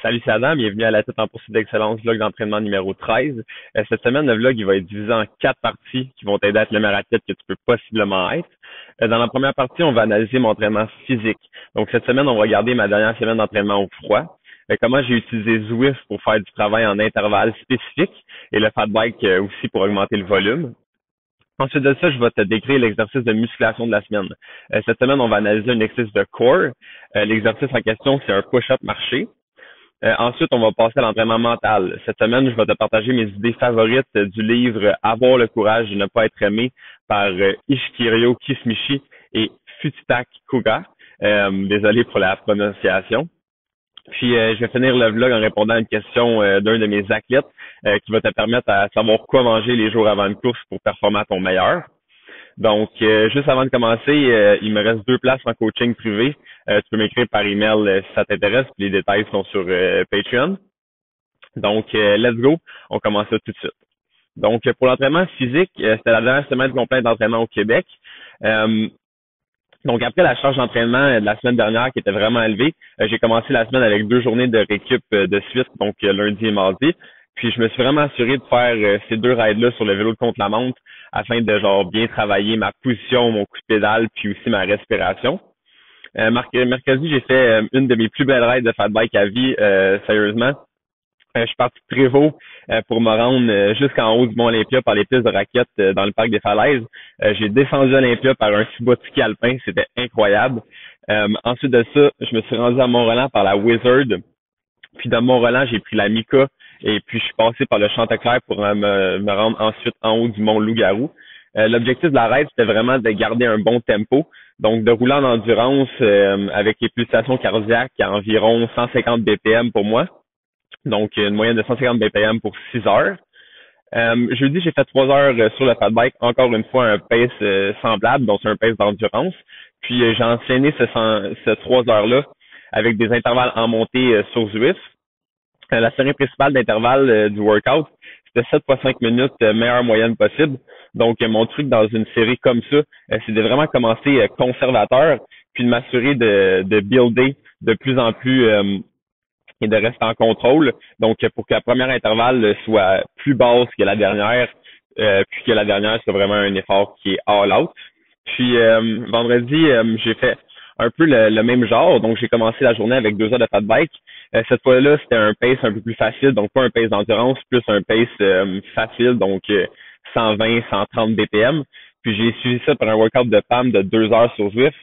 Salut c'est Adam, bienvenue à la tête en poursuite d'excellence, vlog d'entraînement numéro 13. Cette semaine, le vlog il va être divisé en 4 parties qui vont t'aider à être le meilleur athlète que tu peux possiblement être. Dans la première partie, on va analyser mon entraînement physique. Donc cette semaine, on va regarder ma dernière semaine d'entraînement au froid. Comment j'ai utilisé Zwift pour faire du travail en intervalle spécifique et le fat bike aussi pour augmenter le volume. Ensuite de ça, je vais te décrire l'exercice de musculation de la semaine. Cette semaine, on va analyser un exercice de core. L'exercice en question, c'est un push-up marché. Ensuite, on va passer à l'entraînement mental. Cette semaine, je vais te partager mes idées favorites du livre Avoir le courage de ne pas être aimé par Ishikiryo Kishimichi et Futitak Kuga. Désolé pour la prononciation. Puis, je vais finir le vlog en répondant à une question d'un de mes athlètes qui va te permettre à savoir quoi manger les jours avant une course pour performer à ton meilleur. Donc, juste avant de commencer, il me reste 2 places en coaching privé. Tu peux m'écrire par email si ça t'intéresse. Les détails sont sur Patreon. Donc, let's go. On commence ça tout de suite. Donc, pour l'entraînement physique, c'était la dernière semaine complète d'entraînement au Québec. Donc, après la charge d'entraînement de la semaine dernière qui était vraiment élevée, j'ai commencé la semaine avec 2 journées de récup de suite, donc lundi et mardi. Puis, je me suis vraiment assuré de faire ces 2 rides-là sur le vélo de contre-la-montre afin de bien travailler ma position, mon coup de pédale, puis aussi ma respiration. Mercredi, j'ai fait une de mes plus belles rides de fat bike à vie, sérieusement. Je suis parti de Prévost pour me rendre jusqu'en haut du Mont Olympia par les pistes de raquettes dans le parc des Falaises. J'ai descendu Olympia par un suboski alpin, c'était incroyable. Ensuite de ça, je me suis rendu à Mont-Roland par la Wizard. Puis de Mont-Roland, j'ai pris la Mika et puis je suis passé par le Chanteclair pour me rendre ensuite en haut du Mont Loup-Garou. L'objectif de la ride, c'était vraiment de garder un bon tempo. Donc, de rouler en endurance avec les pulsations cardiaques à environ 150 BPM pour moi. Donc, une moyenne de 150 BPM pour 6 heures. Jeudi, j'ai fait 3 heures sur le fat bike. Encore une fois, un pace semblable, donc c'est un pace d'endurance. Puis, j'ai enchaîné ce 3 heures-là avec des intervalles en montée sur Zwift. La série principale d'intervalle du workout, c'était 7 fois 5 minutes, meilleure moyenne possible. Donc, mon truc dans une série comme ça, c'est de vraiment commencer conservateur, puis de m'assurer de builder de plus en plus et de rester en contrôle. Donc, pour que la première intervalle soit plus basse que la dernière, puis que la dernière soit vraiment un effort qui est all out. Puis, vendredi, j'ai fait un peu le même genre. Donc, j'ai commencé la journée avec 2 heures de fat bike. Cette fois-là, c'était un pace un peu plus facile, donc pas un pace d'endurance, plus un pace facile, donc 120, 130 BPM. Puis j'ai suivi ça par un workout de PAM de 2 heures sur Zwift.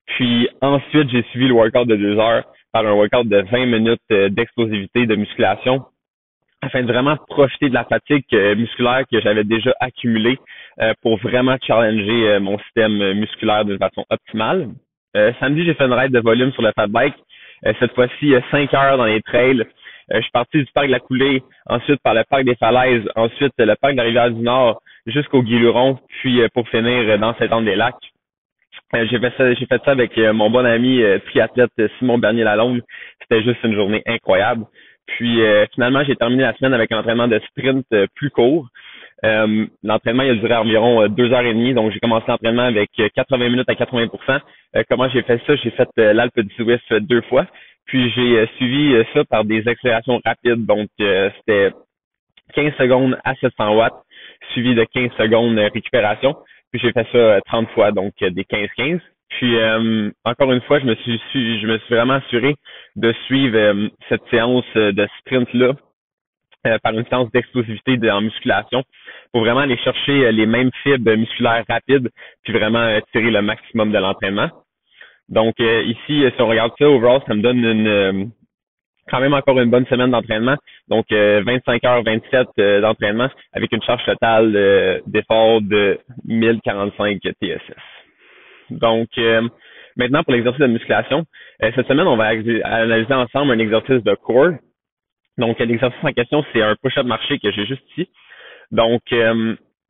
Puis ensuite, j'ai suivi le workout de 2 heures par un workout de 20 minutes d'explosivité, de musculation, afin de vraiment profiter de la fatigue musculaire que j'avais déjà accumulée pour vraiment challenger mon système musculaire d'une façon optimale. Samedi, j'ai fait une ride de volume sur le fat bike. Cette fois-ci, 5 heures dans les trails. Je suis parti du parc de la Coulée, ensuite par le parc des Falaises, ensuite le parc de la Rivière-du-Nord jusqu'au Guiluron, puis pour finir dans Saint-Anne-des-Lacs. J'ai fait ça avec mon bon ami triathlète Simon Bernier-Lalonde. C'était juste une journée incroyable. Puis finalement, j'ai terminé la semaine avec un entraînement de sprint plus court. L'entraînement il a duré environ 2 heures et demie, donc j'ai commencé l'entraînement avec 80 minutes à 80%. Comment j'ai fait ça? J'ai fait l'Alpe d'Huez 2 fois, puis j'ai suivi ça par des accélérations rapides, donc c'était 15 secondes à 700 watts, suivi de 15 secondes récupération, puis j'ai fait ça 30 fois, donc des 15-15. Puis encore une fois, je me suis vraiment assuré de suivre cette séance de sprint-là par une séance d'explosivité en musculation pour vraiment aller chercher les mêmes fibres musculaires rapides puis vraiment tirer le maximum de l'entraînement. Donc ici, si on regarde ça, overall, ça me donne quand même encore une bonne semaine d'entraînement. Donc 25 heures 27 d'entraînement avec une charge totale d'effort de 1045 TSS. Donc maintenant pour l'exercice de musculation, cette semaine, on va analyser ensemble un exercice de core. Donc, l'exercice en question, c'est un push-up marché que j'ai juste ici. Donc,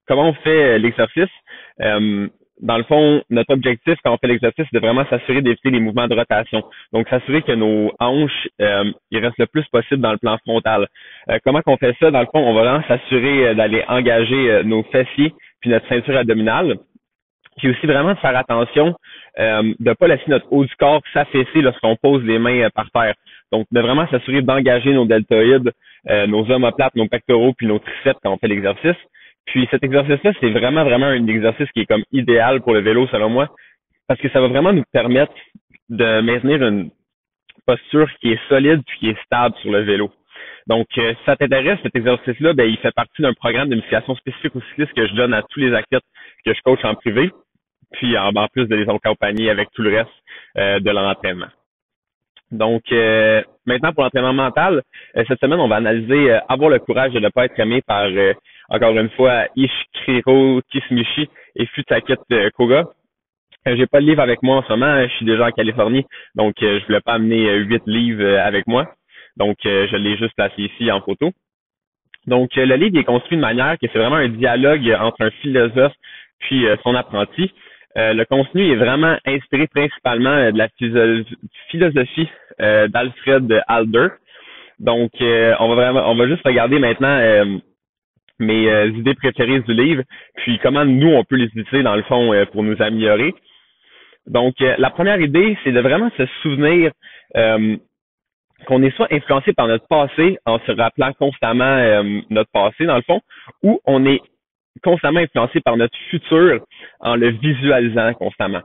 comment on fait l'exercice? Dans le fond, notre objectif quand on fait l'exercice, c'est de vraiment s'assurer d'éviter les mouvements de rotation. Donc, s'assurer que nos hanches, ils restent le plus possible dans le plan frontal. Comment qu'on fait ça? Dans le fond, on va vraiment s'assurer d'aller engager nos fessiers puis notre ceinture abdominale. Puis aussi vraiment de faire attention de pas laisser notre haut du corps s'affaisser lorsqu'on pose les mains par terre. Donc, de vraiment s'assurer d'engager nos deltoïdes, nos omoplates, nos pectoraux, puis nos triceps quand on fait l'exercice. Puis cet exercice-là, c'est vraiment un exercice qui est comme idéal pour le vélo, selon moi, parce que ça va vraiment nous permettre de maintenir une posture qui est solide puis qui est stable sur le vélo. Donc, si ça t'intéresse, cet exercice-là, ben, il fait partie d'un programme de musculation spécifique aux cyclistes que je donne à tous les athlètes que je coach en privé, puis en plus de les accompagner avec tout le reste de l'entraînement. Donc, maintenant pour l'entraînement mental, cette semaine, on va analyser avoir le courage de ne pas être aimé par, encore une fois, Ishikiro Kisumishi et Futakit Koga. J'ai pas le livre avec moi en ce moment, je suis déjà en Californie, donc je voulais pas amener 8 livres avec moi. Donc, je l'ai juste placé ici en photo. Donc, le livre est construit de manière que c'est vraiment un dialogue entre un philosophe puis son apprenti. Le contenu est vraiment inspiré principalement de la philosophie d'Alfred Adler. Donc, on va juste regarder maintenant mes idées préférées du livre, puis comment nous on peut les utiliser dans le fond pour nous améliorer. Donc, la première idée, c'est de vraiment se souvenir qu'on est soit influencé par notre passé en se rappelant constamment notre passé dans le fond, ou on est constamment influencé par notre futur en le visualisant constamment.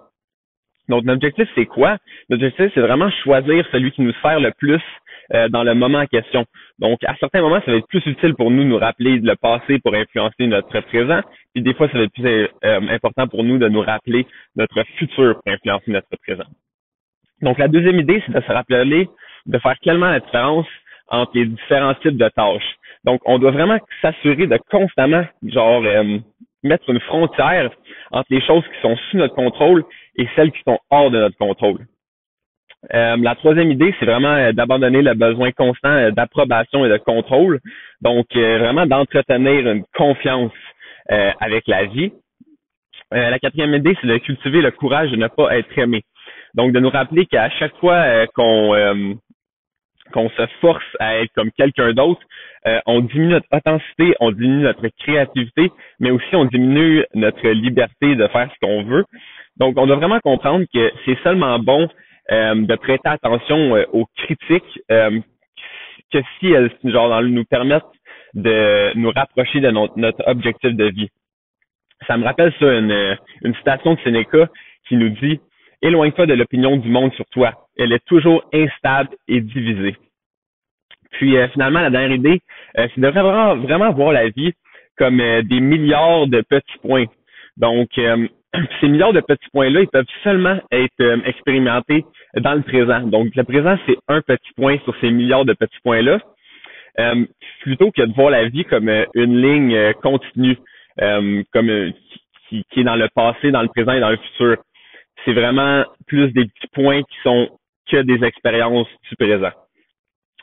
Donc, notre objectif, c'est quoi? Notre objectif, c'est vraiment choisir celui qui nous sert le plus dans le moment en question. Donc, à certains moments, ça va être plus utile pour nous rappeler le passé pour influencer notre présent. Puis des fois, ça va être plus important pour nous de nous rappeler notre futur pour influencer notre présent. Donc, la deuxième idée, c'est de se rappeler, de faire clairement la différence entre les différents types de tâches. Donc, on doit vraiment s'assurer de constamment, mettre une frontière entre les choses qui sont sous notre contrôle et celles qui sont hors de notre contrôle. La troisième idée, c'est vraiment d'abandonner le besoin constant d'approbation et de contrôle. Donc, vraiment d'entretenir une confiance avec la vie. La quatrième idée, c'est de cultiver le courage de ne pas être aimé. Donc, de nous rappeler qu'à chaque fois qu'on se force à être comme quelqu'un d'autre, on diminue notre authenticité, on diminue notre créativité, mais aussi on diminue notre liberté de faire ce qu'on veut. Donc, on doit vraiment comprendre que c'est seulement bon de prêter attention aux critiques que si elles nous permettent de nous rapprocher de notre objectif de vie. Ça me rappelle ça, une citation de Sénéca qui nous dit « Éloigne-toi de l'opinion du monde sur toi. Elle est toujours instable et divisée. » Puis finalement, la dernière idée, c'est de vraiment voir la vie comme des milliards de petits points. Donc, ces milliards de petits points-là, ils peuvent seulement être expérimentés dans le présent. Donc, le présent, c'est un petit point sur ces milliards de petits points-là, plutôt que de voir la vie comme une ligne continue, qui est dans le passé, dans le présent et dans le futur. C'est vraiment plus des petits points qui sont que des expériences du présent.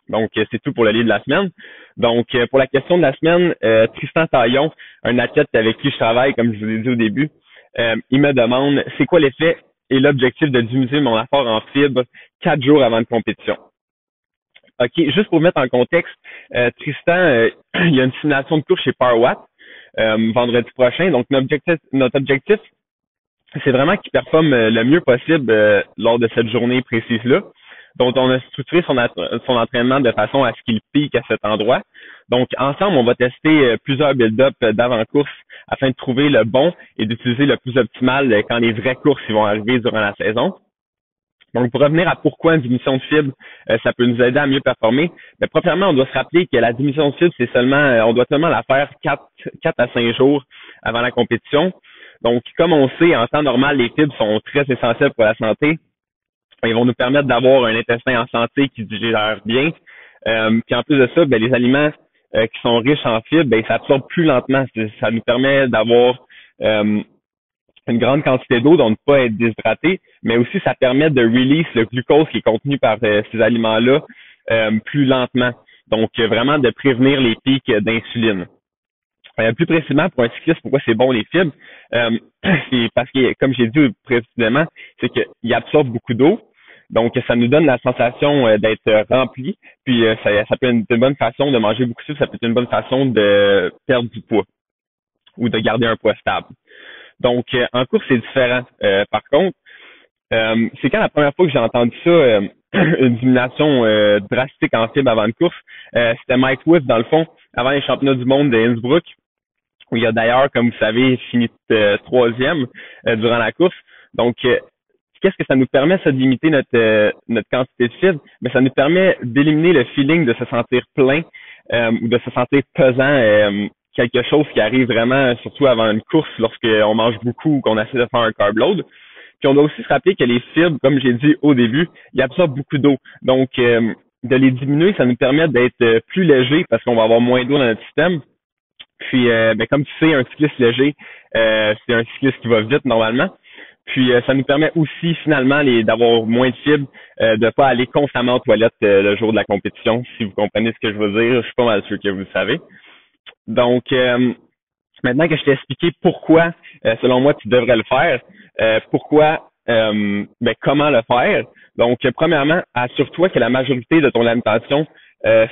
Donc, c'est tout pour le livre de la semaine. Donc, pour la question de la semaine, Tristan Taillon, un athlète avec qui je travaille, comme je vous l'ai dit au début, il me demande c'est quoi l'effet et l'objectif de diminuer mon apport en fibres 4 jours avant une compétition. OK, juste pour mettre en contexte, Tristan, il y a une simulation de course chez PowerWatt vendredi prochain. Donc, notre objectif, c'est vraiment qu'il performe le mieux possible lors de cette journée précise-là. Donc, on a structuré son entraînement de façon à ce qu'il pique à cet endroit. Donc, ensemble, on va tester plusieurs build-up d'avant-course afin de trouver le bon et d'utiliser le plus optimal quand les vraies courses vont arriver durant la saison. Donc, pour revenir à pourquoi une diminution de fibres, ça peut nous aider à mieux performer. Mais premièrement, on doit se rappeler que la diminution de fibres, c'est on doit seulement la faire 4 à 5 jours avant la compétition. Donc, comme on sait, en temps normal, les fibres sont très essentielles pour la santé. Ils vont nous permettre d'avoir un intestin en santé qui digère bien. Puis en plus de ça, les aliments qui sont riches en fibres, ils s'absorbent plus lentement. Ça nous permet d'avoir une grande quantité d'eau, donc ne pas être déshydraté, mais aussi ça permet de release le glucose qui est contenu par ces aliments-là plus lentement. Donc, vraiment de prévenir les pics d'insuline. Plus précisément, pour un cycliste, pourquoi c'est bon les fibres? C'est parce que, comme j'ai dit précédemment, c'est qu'il absorbe beaucoup d'eau. Donc, ça nous donne la sensation d'être rempli. Puis, ça peut être une bonne façon de manger beaucoup de fibres, ça peut être une bonne façon de perdre du poids ou de garder un poids stable. Donc, en course, c'est différent. Par contre, C'est quand la première fois que j'ai entendu ça, une diminution drastique en fibres avant une course. C'était Mike Woods, dans le fond, avant les championnats du monde de Innsbruck, où il a d'ailleurs, comme vous savez, fini troisième durant la course. Donc, qu'est-ce que ça nous permet, ça, de limiter notre quantité de fibres? Mais ça nous permet d'éliminer le feeling de se sentir plein ou de se sentir pesant, quelque chose qui arrive vraiment, surtout avant une course, lorsqu'on mange beaucoup ou qu'on essaie de faire un carb load. Puis on doit aussi se rappeler que les fibres, comme j'ai dit au début, ils absorbent beaucoup d'eau. Donc, de les diminuer, ça nous permet d'être plus léger parce qu'on va avoir moins d'eau dans notre système. Puis, comme tu sais, un cycliste léger, c'est un cycliste qui va vite normalement. Puis, ça nous permet aussi finalement d'avoir moins de fibres, de pas aller constamment aux toilettes le jour de la compétition. Si vous comprenez ce que je veux dire, je suis pas mal sûr que vous le savez. Donc, maintenant que je t'ai expliqué pourquoi, selon moi, tu devrais le faire, comment le faire. Donc, premièrement, assure-toi que la majorité de ton alimentation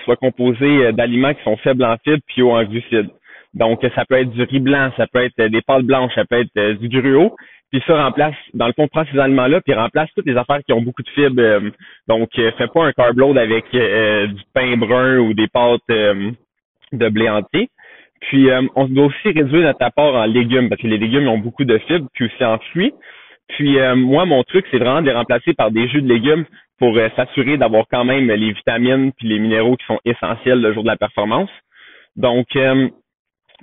soit composée d'aliments qui sont faibles en fibres puis hauts en glucides. Donc, ça peut être du riz blanc, ça peut être des pâtes blanches, ça peut être du gruau. Puis ça remplace, dans le fond, prends ces aliments-là, puis remplace toutes les affaires qui ont beaucoup de fibres. Donc, fais pas un carb load avec du pain brun ou des pâtes de blé entier. Puis, on doit aussi réduire notre apport en légumes, parce que les légumes ont beaucoup de fibres, puis aussi en fruits. Puis, moi, mon truc, c'est vraiment de les remplacer par des jus de légumes pour s'assurer d'avoir quand même les vitamines puis les minéraux qui sont essentiels le jour de la performance. Donc,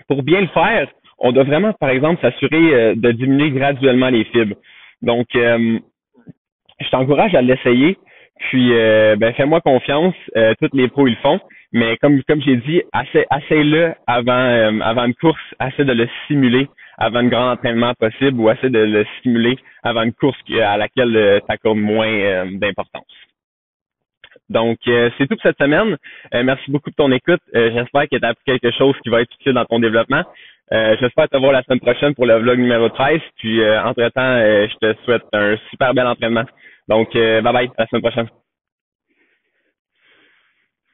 pour bien le faire, on doit vraiment, par exemple, s'assurer de diminuer graduellement les fibres. Donc, je t'encourage à l'essayer. Puis, fais-moi confiance. Tous les pros, ils le font. Mais comme j'ai dit, essaie-le avant une course. Essaie de le simuler avant un grand entraînement possible ou essaie de le simuler avant une course à laquelle tu accordes moins d'importance. Donc, c'est tout pour cette semaine. Merci beaucoup de ton écoute. J'espère que tu as appris quelque chose qui va être utile dans ton développement. J'espère te voir la semaine prochaine pour le vlog numéro 13. Puis, entre-temps, je te souhaite un super bel entraînement. Donc, bye bye, à la semaine prochaine.